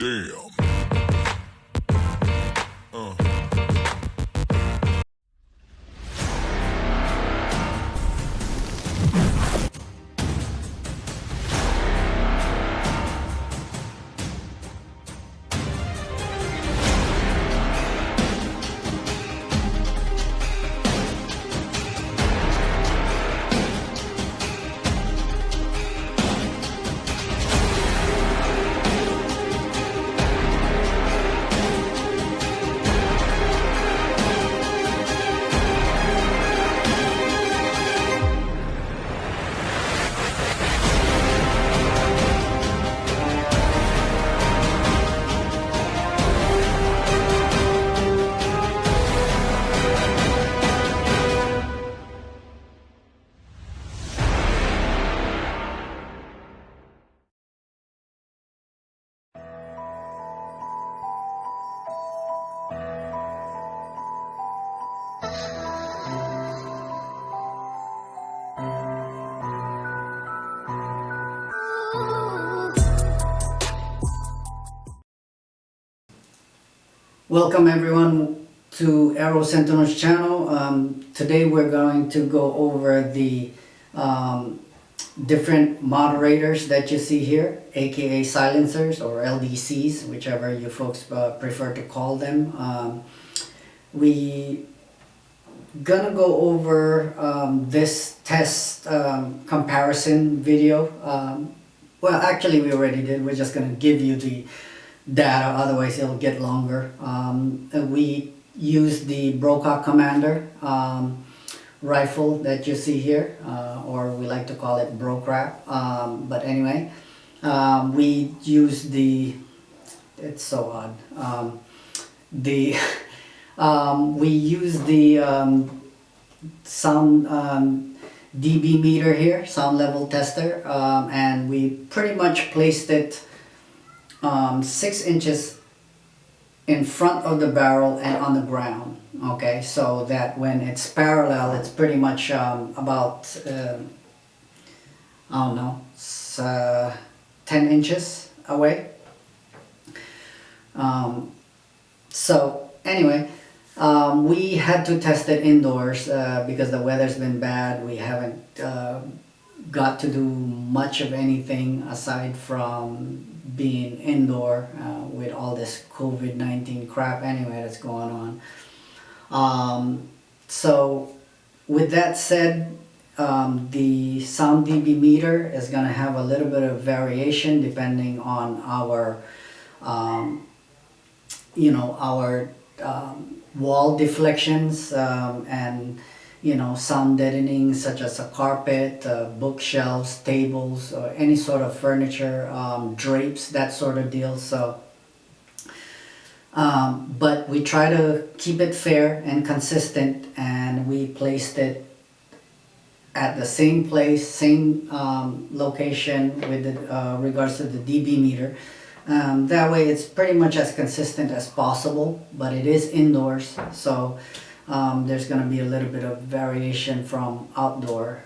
Damn. Welcome everyone to Aero Sentinel's channel. Today we're going to go over the different moderators that you see here, aka silencers or LDCs, whichever you folks prefer to call them. We gonna go over this test comparison video. Well, actually we already did. We're just gonna give you the data, otherwise it'll get longer. We use the Brokaw Commander rifle that you see here, or we like to call it Brocrap. But anyway, we use the, it's so odd, we use the sound dB meter here, sound level tester, and we pretty much placed it 6 inches in front of the barrel and on the ground, okay, so that when it's parallel it's pretty much about I don't know, 10 inches away. So anyway, we had to test it indoors because the weather's been bad. We haven't got to do much of anything aside from being indoor with all this COVID-19 crap anyway that's going on. So with that said, the sound dB meter is going to have a little bit of variation depending on our our wall deflections and sound deadening, such as a carpet, bookshelves, tables, or any sort of furniture, drapes, that sort of deal. So, but we try to keep it fair and consistent, and we placed it at the same place, same location with regards to the dB meter. That way it's pretty much as consistent as possible, but it is indoors, so there's going to be a little bit of variation from outdoor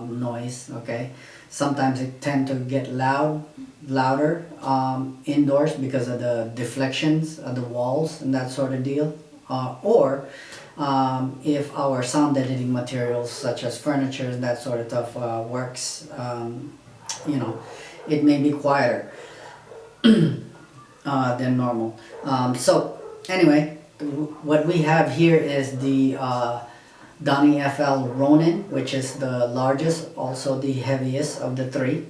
noise, okay? Sometimes it tends to get louder indoors because of the deflections of the walls and that sort of deal. Or if our sound editing materials such as furniture and that sort of stuff works, it may be quieter than normal. So anyway, what we have here is the DonnyFL Ronin, which is the largest, also the heaviest of the three.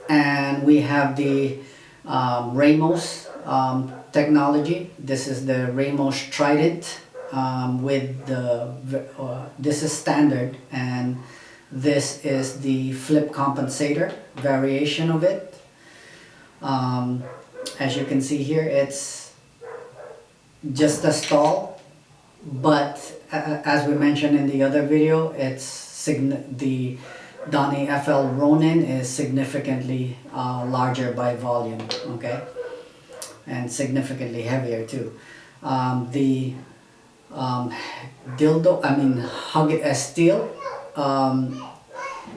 And we have the Ramus technology. This is the Ramus Trident with the, this is standard, and this is the flip compensator variation of it. As you can see here, it's just a stall, but as we mentioned in the other video, it's the DonnyFL Ronin is significantly larger by volume, okay, and significantly heavier too. The Huggett Astille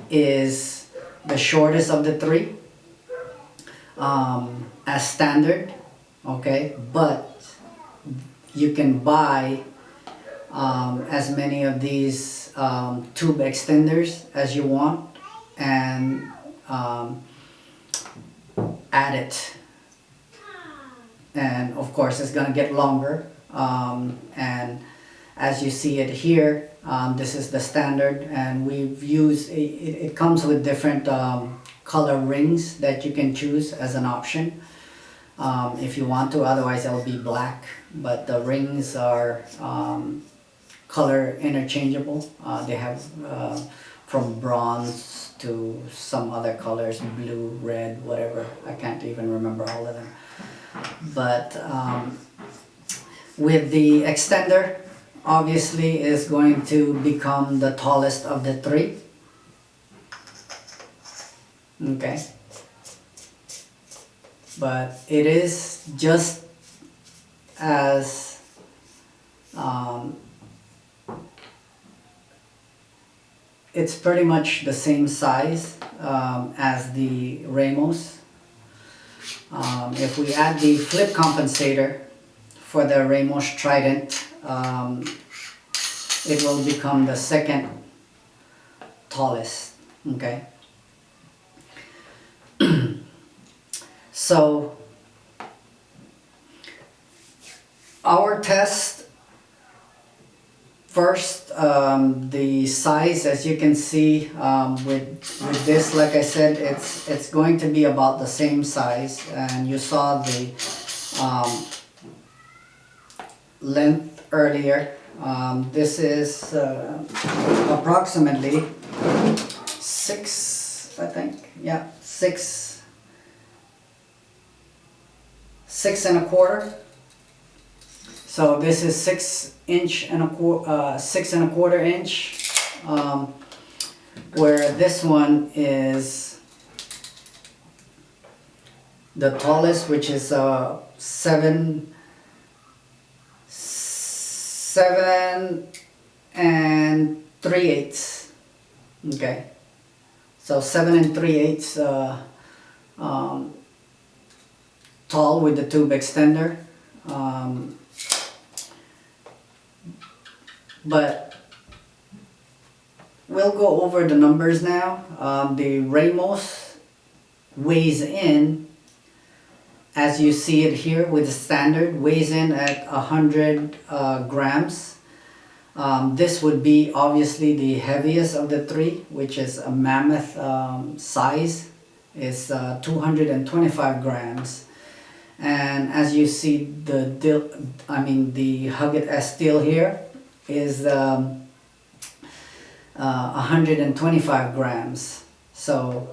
is the shortest of the three. as standard, okay, but you can buy as many of these tube extenders as you want and add it, and of course it's gonna get longer, and as you see it here, this is the standard, and we've used it comes with different color rings that you can choose as an option if you want to. Otherwise it'll be black, but the rings are color interchangeable. They have from bronze to some other colors, blue, red, whatever. I can't even remember all of them. But with the extender, obviously is going to become the tallest of the three. Okay. But it is just as it's pretty much the same size as the Ramus. If we add the flip compensator for the Ramus Trident, it will become the second tallest. Okay. So our test first, the size, as you can see, with this, like I said, it's going to be about the same size, and you saw the length earlier. This is approximately 6, I think, yeah, 6.25. So this is 6.25 inch, where this one is the tallest, which is 7 3/8. Okay, so 7 3/8 tall with the tube extender. But we'll go over the numbers now. The Ramus weighs in, as you see it here with the standard, weighs in at 100 grams. This would be obviously the heaviest of the three, which is a mammoth size, is 225 grams. And as you see, the Huggett Astille here is 125 grams. So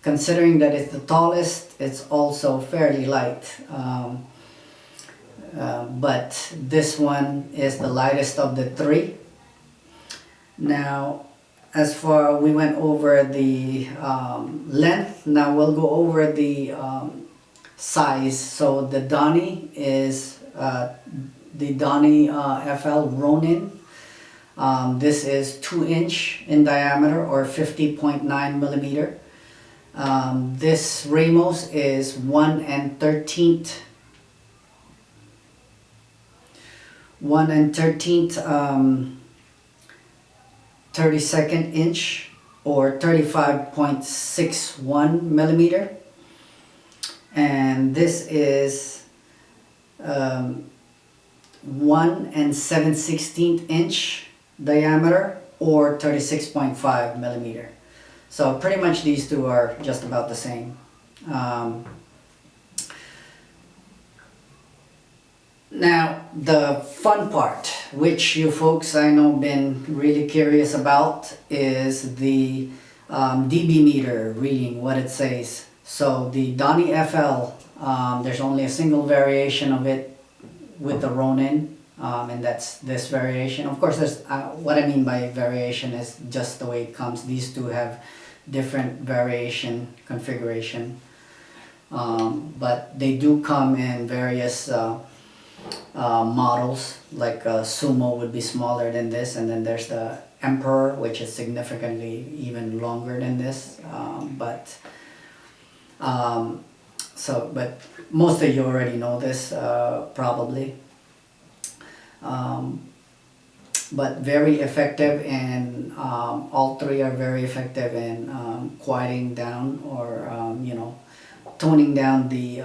considering that it's the tallest, it's also fairly light. But this one is the lightest of the three. Now, as far we went over the length, now we'll go over the size. So the Donny is the DonnyFL Ronin. This is 2 inch in diameter, or 50.9 millimeter. This Ramus is 1/13 32nd inch, or 35.61 millimeter. And this is 1 7/16 inch diameter, or 36.5 millimeter. So pretty much these two are just about the same. Now the fun part, which you folks I know been really curious about, is the dB meter reading, what it says. So the DonnyFL, there's only a single variation of it with the Ronin, and that's this variation. Of course, there's what I mean by variation is just the way it comes. These two have different variation configuration, but they do come in various models. Like Sumo would be smaller than this, and then there's the Emperor, which is significantly even longer than this. So, but most of you already know this, probably. But very effective, and all three are very effective in quieting down, or you know, toning down the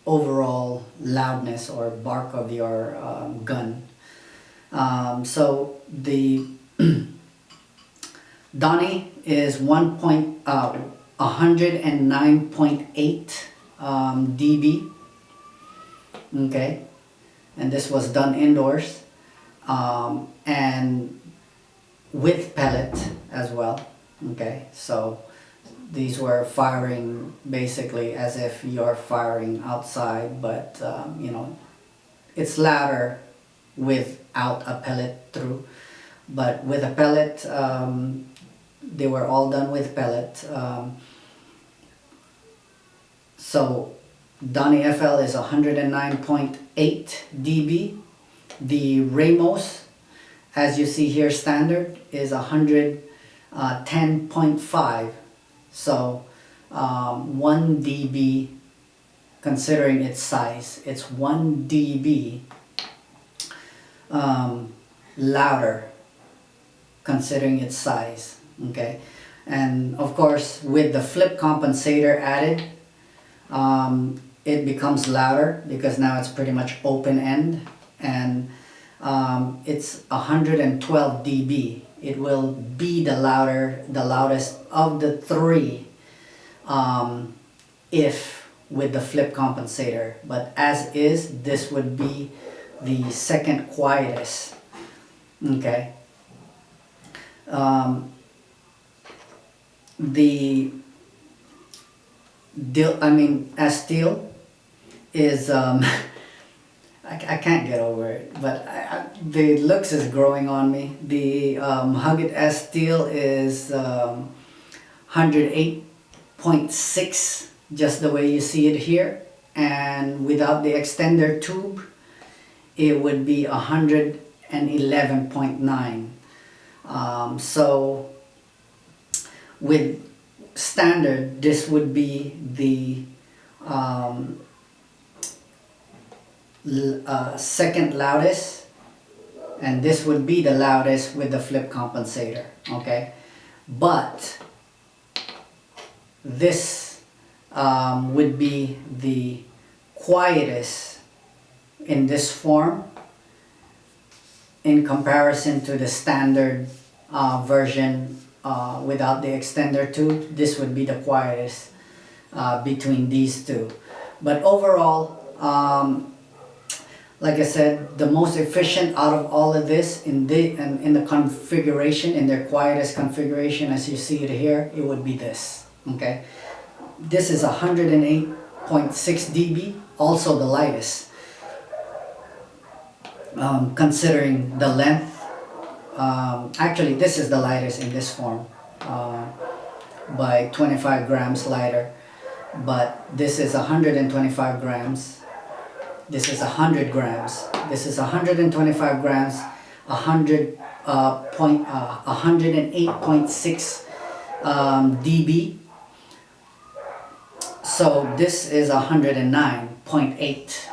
overall loudness or bark of your gun. So the Donny is 109.8 dB. Okay, and this was done indoors, and with pellet as well. Okay, so these were firing basically as if you're firing outside, but you know, it's louder without a pellet through. But with a pellet, they were all done with pellet. So DonnyFL is 109.8 dB. The Ramus, as you see here, standard is 110.5. So 1 dB, considering its size, it's 1 dB louder considering its size. Okay, and of course with the flip compensator added, it becomes louder because now it's pretty much open end, and it's 112 dB. It will be the loudest of the three, if with the flip compensator. But as is, this would be the second quietest. Okay. Astille is I can't get over it, but the looks is growing on me. The Huggett Astille is 108.6, just the way you see it here, and without the extender tube it would be 111.9. So with standard, this would be the second loudest, and this would be the loudest with the flip compensator. Okay, but this would be the quietest in this form in comparison to the standard version without the extender tube. This would be the quietest between these two. But overall, like I said, the most efficient out of all of this in the configuration, in their quietest configuration, as you see it here, it would be this. Okay, this is 108.6 dB, also the lightest. Considering the length, actually this is the lightest in this form, by 25 grams lighter, but this is 125 grams, this is 100 grams, this is 125 grams, 108.6 dB. So this is 109.8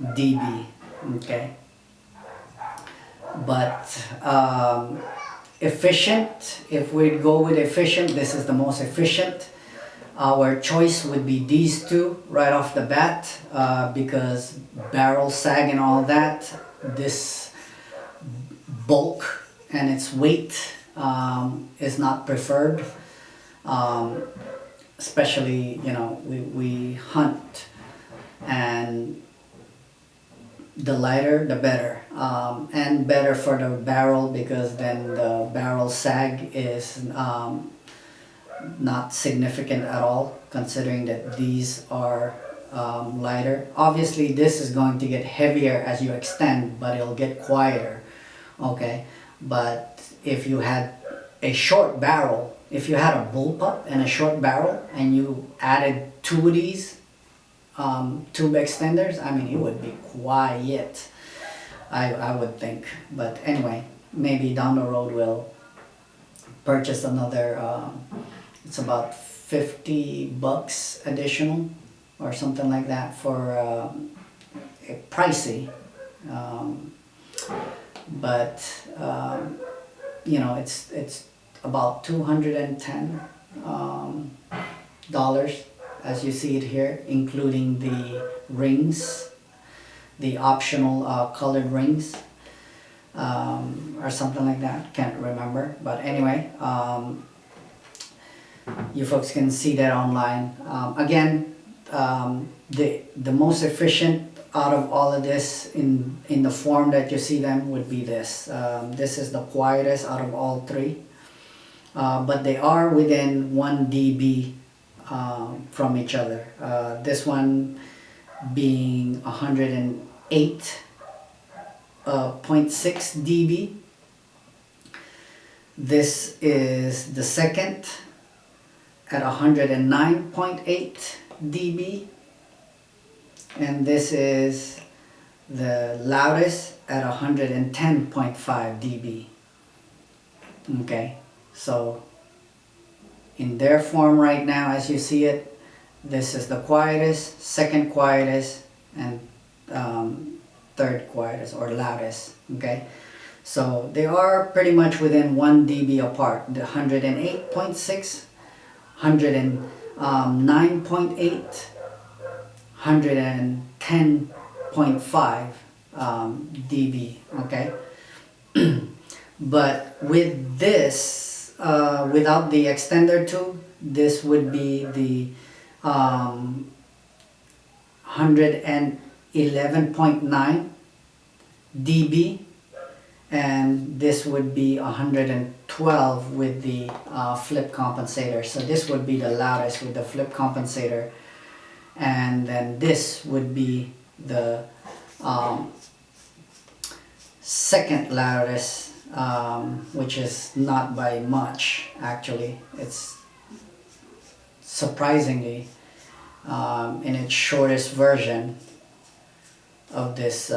dB. Okay, but efficient, if we go with efficient, this is the most efficient. Our choice would be these two right off the bat, because barrel sag and all that, this bulk and its weight is not preferred, especially, you know, we hunt, and the lighter the better, and better for the barrel, because then the barrel sag is not significant at all, considering that these are lighter. Obviously this is going to get heavier as you extend, but it'll get quieter. Okay, but if you had a short barrel, if you had a bullpup and a short barrel and you added two of these tube extenders, I mean, it would be quiet, I would think. But anyway, maybe down the road we'll purchase another, it's about $50 additional or something like that for pricey, but you know, it's about $210 as you see it here, including the rings, the optional colored rings, or something like that. Can't remember, but anyway, you folks can see that online. Again, the most efficient out of all of this in the form that you see them would be this. This is the quietest out of all three, but they are within 1 dB from each other. This one being 108.6 dB. This is the second at 109.8 dB, and this is the loudest at 110.5 dB. Okay, so in their form right now, as you see it, this is the quietest, second quietest, and third quietest or loudest. Okay, so they are pretty much within 1 dB apart. The 108.6, 109.8, 110.5 dB. Okay, but with this, without the extender tube, this would be the 111.9 dB, and this would be 112 with the flip compensator. So this would be the loudest with the flip compensator, and then this would be the second loudest, which is not by much actually. It's surprisingly in its shortest version of this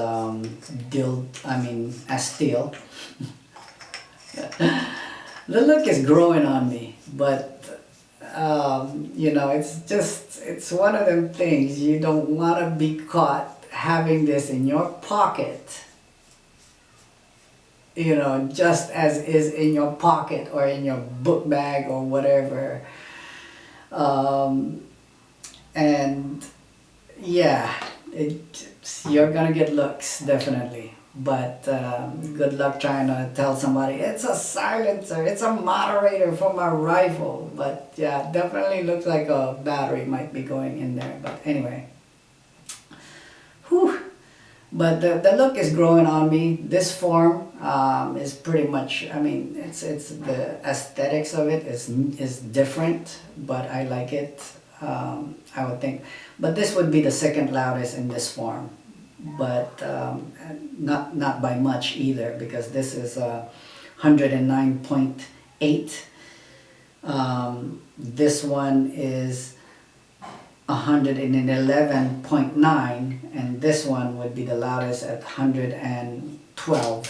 Astille. The look is growing on me, but you know, it's one of them things. You don't want to be caught having this in your pocket, you know, just as is in your pocket or in your book bag or whatever. And yeah, you're gonna get looks, definitely. But good luck trying to tell somebody it's a silencer, it's a moderator for my rifle. But yeah, definitely looks like a battery might be going in there. But anyway, whew. But the look is growing on me. This form is pretty much, I mean, it's the aesthetics of it is different, but I like it. I would think, but this would be the second loudest in this form, but not by much either, because this is 109.8. This one is 111.9, and this one would be the loudest at 112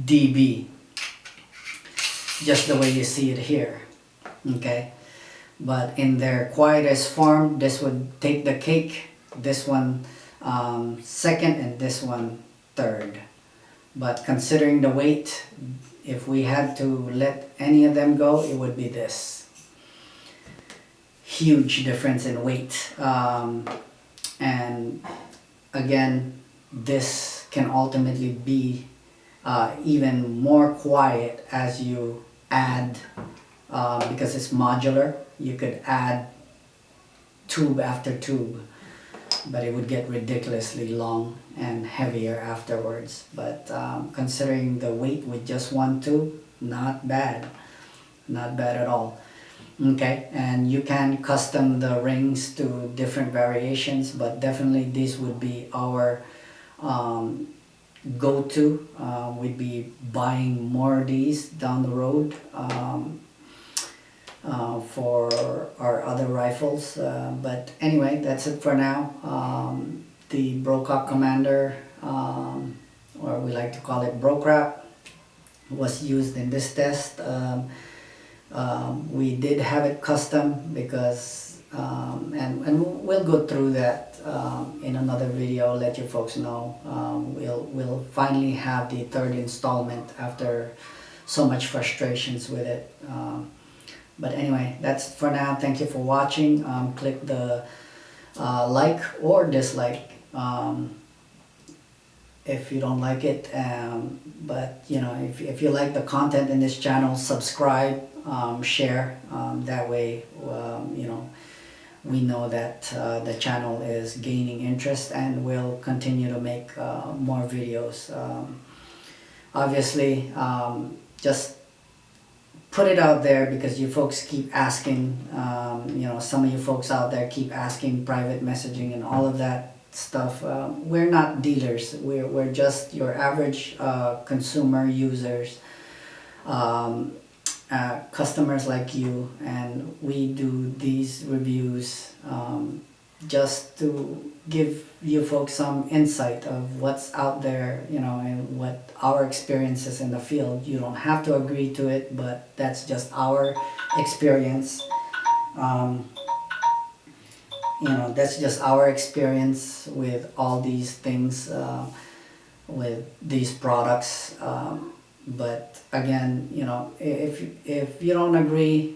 dB, just the way you see it here. Okay, but in their quietest form, this would take the cake. This one second, and this one third. But considering the weight, if we had to let any of them go, it would be this. Huge difference in weight, and again, this can ultimately be even more quiet as you add, because it's modular. You could add tube after tube, but it would get ridiculously long and heavier afterwards. But considering the weight with just one tube, not bad at all. Okay, and you can custom the rings to different variations, but definitely this would be our go-to. We'd be buying more of these down the road for our other rifles. But anyway, that's it for now. The Brocock Commander, or we like to call it Brocrap, was used in this test. We did have it custom because, and we'll go through that in another video, let you folks know. We'll finally have the third installment after so much frustrations with it. But anyway, that's for now. Thank you for watching. Click the like or dislike if you don't like it. But you know, if you like the content in this channel, subscribe, share. That way, you know, we know that the channel is gaining interest, and we'll continue to make more videos. Obviously, just put it out there because you folks keep asking. You know, some of you folks out there keep asking private messaging and all of that stuff. We're not dealers. We're just your average consumer users, customers like you, and we do these reviews just to give you folks some insight of what's out there, you know, and what our experiences in the field. You don't have to agree to it, but that's just our experience. You know, that's just our experience with all these things, with these products. But again, you know, if you don't agree,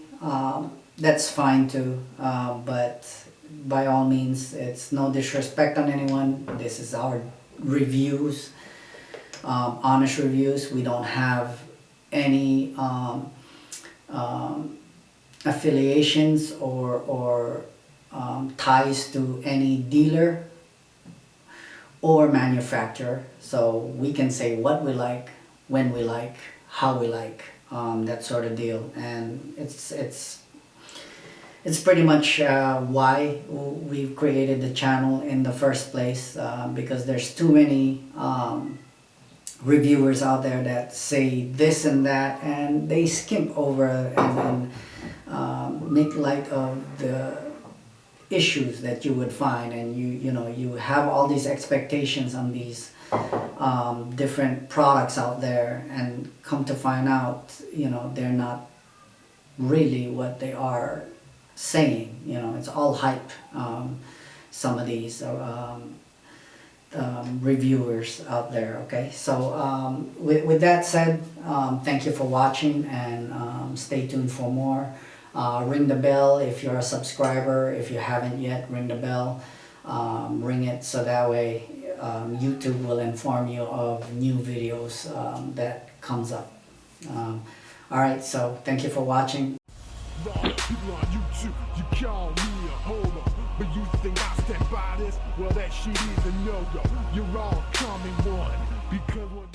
that's fine too. But by all means, it's no disrespect on anyone. This is our reviews, honest reviews. We don't have any affiliations or ties to any dealer or manufacturer, so we can say what we like, when we like, how we like, that sort of deal. And it's pretty much why we've created the channel in the first place, because there's too many reviewers out there that say this and that, and they skimp over and make light of the issues that you would find, and you know, you have all these expectations on these different products out there, and come to find out, you know, they're not really what they are saying. You know, it's all hype. Some of these reviewers out there. Okay, so with that said, thank you for watching, and stay tuned for more. Ring the bell if you're a subscriber. If you haven't yet, ring the bell, ring it, so that way YouTube will inform you of new videos that comes up. Alright, so thank you for watching. People on YouTube, you call me a homo, but you think I stand by this? Well, that shit is a no-go. You're all coming one, because when